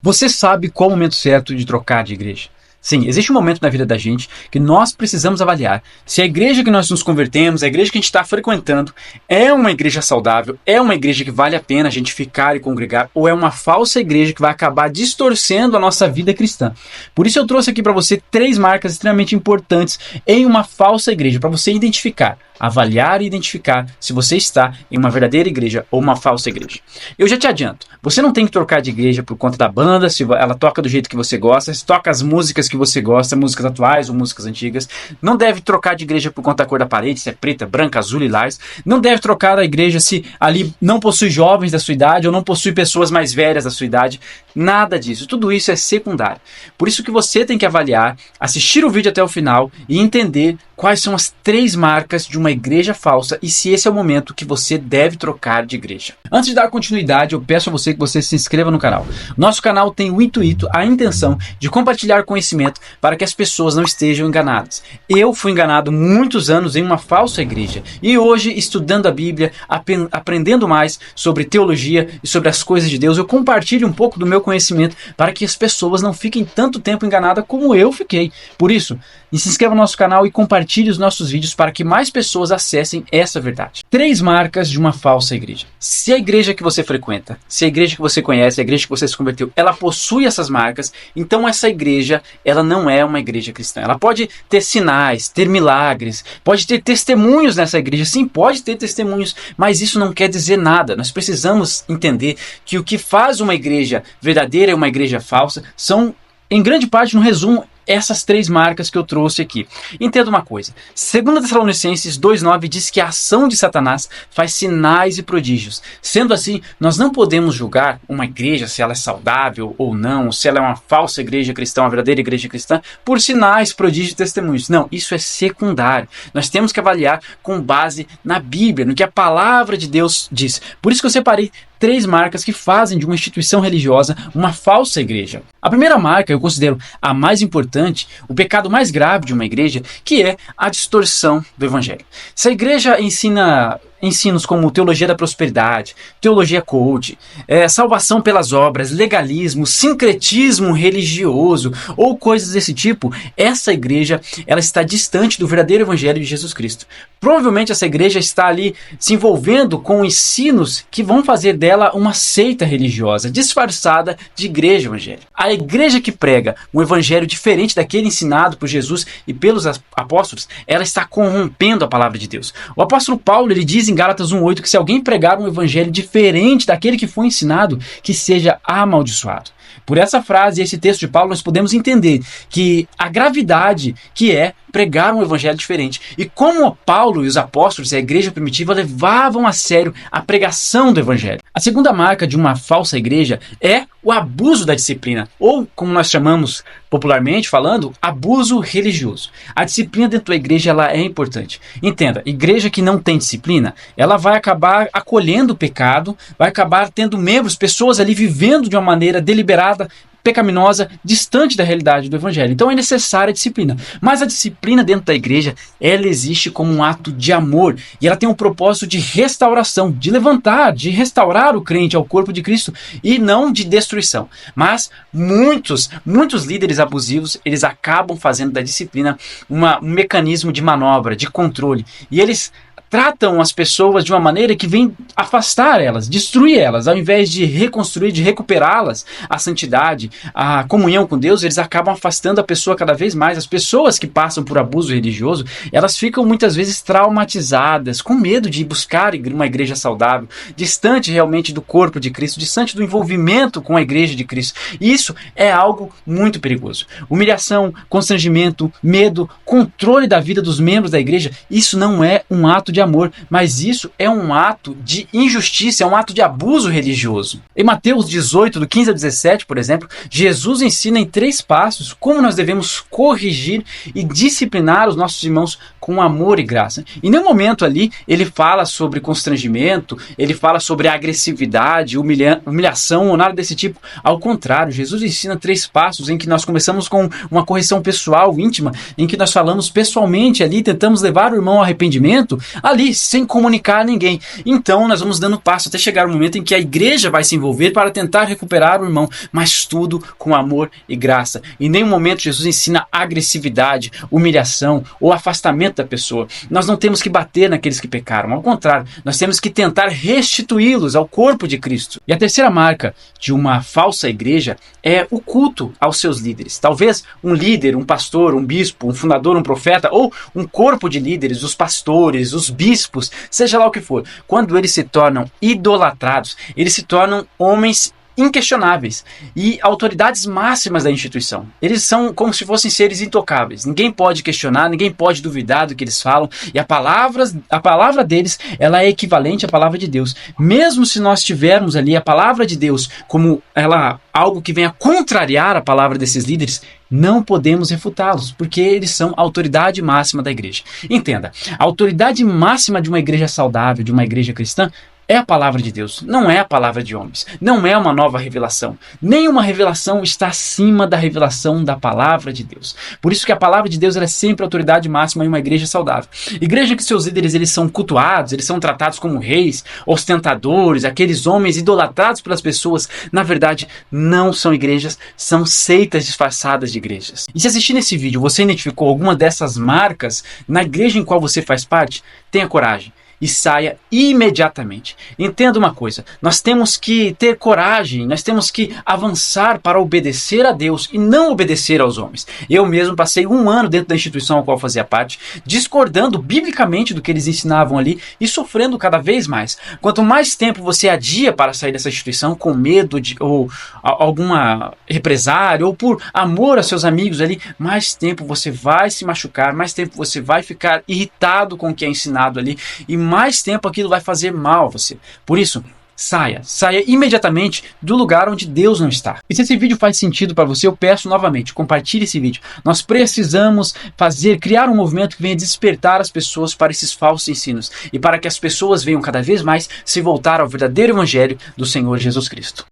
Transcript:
Você sabe qual é o momento certo de trocar de igreja? Sim, existe um momento na vida da gente que nós precisamos avaliar se a igreja que nós nos convertemos, a igreja que a gente está frequentando, é uma igreja saudável, é uma igreja que vale a pena a gente ficar e congregar, ou é uma falsa igreja que vai acabar distorcendo a nossa vida cristã. Por isso eu trouxe aqui para você 3 marcas extremamente importantes em uma falsa igreja, para você identificar, avaliar e identificar se você está em uma verdadeira igreja ou uma falsa igreja. Eu já te adianto, você não tem que trocar de igreja por conta da banda, se ela toca do jeito que você gosta, se toca as músicas que você gosta, músicas atuais ou músicas antigas. Não deve trocar de igreja por conta da cor da parede, se é preta, branca, azul, lilás. Não deve trocar a igreja se ali não possui jovens da sua idade ou não possui pessoas mais velhas da sua idade. Nada disso, tudo isso é secundário. Por isso que você tem que avaliar, assistir o vídeo até o final e entender quais são as 3 marcas de uma igreja falsa e se esse é o momento que você deve trocar de igreja. Antes de dar continuidade, eu peço a você que você se inscreva no canal. Nosso canal tem o intuito, a intenção de compartilhar conhecimento para que as pessoas não estejam enganadas. Eu fui enganado muitos anos em uma falsa igreja e hoje, estudando a Bíblia, aprendendo mais sobre teologia e sobre as coisas de Deus, eu compartilho um pouco do meu conhecimento para que as pessoas não fiquem tanto tempo enganadas como eu fiquei. Por isso, se inscreva no nosso canal e compartilhe os nossos vídeos para que mais pessoas acessem essa verdade. 3 marcas de uma falsa igreja. Se a igreja que você frequenta, se a igreja que você conhece, a igreja que você se converteu, ela possui essas marcas, então essa igreja, ela não é uma igreja cristã. Ela pode ter sinais, ter milagres, pode ter testemunhos nessa igreja. Sim, pode ter testemunhos, mas isso não quer dizer nada. Nós precisamos entender que o que faz uma igreja verdadeira e uma igreja falsa são, em grande parte, no resumo, essas 3 marcas que eu trouxe aqui. Entenda uma coisa. 2 Tessalonicenses 2,9 diz que a ação de Satanás faz sinais e prodígios. Sendo assim, nós não podemos julgar uma igreja se ela é saudável ou não, se ela é uma falsa igreja cristã, uma verdadeira igreja cristã, por sinais, prodígios e testemunhos. Não, isso é secundário. Nós temos que avaliar com base na Bíblia, no que a palavra de Deus diz. Por isso que eu separei 3 marcas que fazem de uma instituição religiosa uma falsa igreja. A primeira marca, eu considero a mais importante, o pecado mais grave de uma igreja, que é a distorção do evangelho. Se a igreja ensina ensinos como teologia da prosperidade, teologia coach, salvação pelas obras, legalismo, sincretismo religioso ou coisas desse tipo, essa igreja ela está distante do verdadeiro evangelho de Jesus Cristo. Provavelmente essa igreja está ali se envolvendo com ensinos que vão fazer dela uma seita religiosa, disfarçada de igreja evangélica. A igreja que prega um evangelho diferente daquele ensinado por Jesus e pelos apóstolos, ela está corrompendo a palavra de Deus. O apóstolo Paulo, ele diz em Gálatas 1,8 que se alguém pregar um evangelho diferente daquele que foi ensinado, que seja amaldiçoado. Por essa frase e esse texto de Paulo, nós podemos entender que a gravidade que é pregar um evangelho diferente. E como Paulo e os apóstolos e a igreja primitiva levavam a sério a pregação do evangelho. A segunda marca de uma falsa igreja é o abuso da disciplina, ou como nós chamamos popularmente falando, abuso religioso. A disciplina dentro da igreja ela é importante. Entenda, igreja que não tem disciplina, ela vai acabar acolhendo o pecado, vai acabar tendo membros, pessoas ali vivendo de uma maneira deliberada, pecaminosa, distante da realidade do evangelho. Então é necessária a disciplina. Mas a disciplina dentro da igreja, ela existe como um ato de amor e ela tem um propósito de restauração, de levantar, de restaurar o crente ao corpo de Cristo e não de destruição. Mas muitos líderes abusivos, eles acabam fazendo da disciplina um mecanismo de manobra, de controle. E eles tratam as pessoas de uma maneira que vem afastar elas, destruir elas, ao invés de reconstruir, de recuperá-las, a santidade, a comunhão com Deus, eles acabam afastando a pessoa cada vez mais. As pessoas que passam por abuso religioso, elas ficam muitas vezes traumatizadas, com medo de buscar uma igreja saudável, distante realmente do corpo de Cristo, distante do envolvimento com a igreja de Cristo. E isso é algo muito perigoso. Humilhação, constrangimento, medo, controle da vida dos membros da igreja, isso não é um ato de amor, mas isso é um ato de injustiça, é um ato de abuso religioso. Em Mateus 18, do 15 a 17, por exemplo, Jesus ensina em 3 passos como nós devemos corrigir e disciplinar os nossos irmãos com amor e graça. Em nenhum momento ali ele fala sobre constrangimento, ele fala sobre agressividade, humilhação ou nada desse tipo. Ao contrário, Jesus ensina 3 passos em que nós começamos com uma correção pessoal, íntima, em que nós falamos pessoalmente ali, tentamos levar o irmão ao arrependimento, ali, sem comunicar a ninguém. Então nós vamos dando passo até chegar o momento em que a igreja vai se envolver para tentar recuperar o irmão, mas tudo com amor e graça. Em nenhum momento Jesus ensina agressividade, humilhação ou afastamento da pessoa. Nós não temos que bater naqueles que pecaram, ao contrário, nós temos que tentar restituí-los ao corpo de Cristo. E a terceira marca de uma falsa igreja é o culto aos seus líderes. Talvez um líder, um pastor, um bispo, um fundador, um profeta ou um corpo de líderes, os pastores, os bispos, seja lá o que for, quando eles se tornam idolatrados, eles se tornam homens inquestionáveis e autoridades máximas da instituição. Eles são como se fossem seres intocáveis. Ninguém pode questionar, ninguém pode duvidar do que eles falam, e a palavra deles, ela é equivalente à palavra de Deus. Mesmo se nós tivermos ali a palavra de Deus como algo que venha contrariar a palavra desses líderes, não podemos refutá-los, porque eles são a autoridade máxima da igreja. Entenda, a autoridade máxima de uma igreja saudável, de uma igreja cristã, é a palavra de Deus, não é a palavra de homens, não é uma nova revelação. Nenhuma revelação está acima da revelação da palavra de Deus. Por isso que a palavra de Deus é sempre a autoridade máxima em uma igreja saudável. Igreja que seus líderes eles são cultuados, eles são tratados como reis, ostentadores, aqueles homens idolatrados pelas pessoas, na verdade não são igrejas, são seitas disfarçadas de igrejas. E se assistindo esse vídeo você identificou alguma dessas marcas na igreja em qual você faz parte, tenha coragem e saia imediatamente. Entenda uma coisa, nós temos que ter coragem, nós temos que avançar para obedecer a Deus e não obedecer aos homens. Eu mesmo passei 1 ano dentro da instituição a qual fazia parte, discordando biblicamente do que eles ensinavam ali e sofrendo cada vez mais. Quanto mais tempo você adia para sair dessa instituição com medo de ou alguma represária ou por amor a seus amigos ali, mais tempo você vai se machucar, mais tempo você vai ficar irritado com o que é ensinado ali e mais tempo aquilo vai fazer mal a você. Por isso, saia imediatamente do lugar onde Deus não está. E se esse vídeo faz sentido para você, eu peço novamente, compartilhe esse vídeo. Nós precisamos criar um movimento que venha despertar as pessoas para esses falsos ensinos e para que as pessoas venham cada vez mais se voltar ao verdadeiro evangelho do Senhor Jesus Cristo.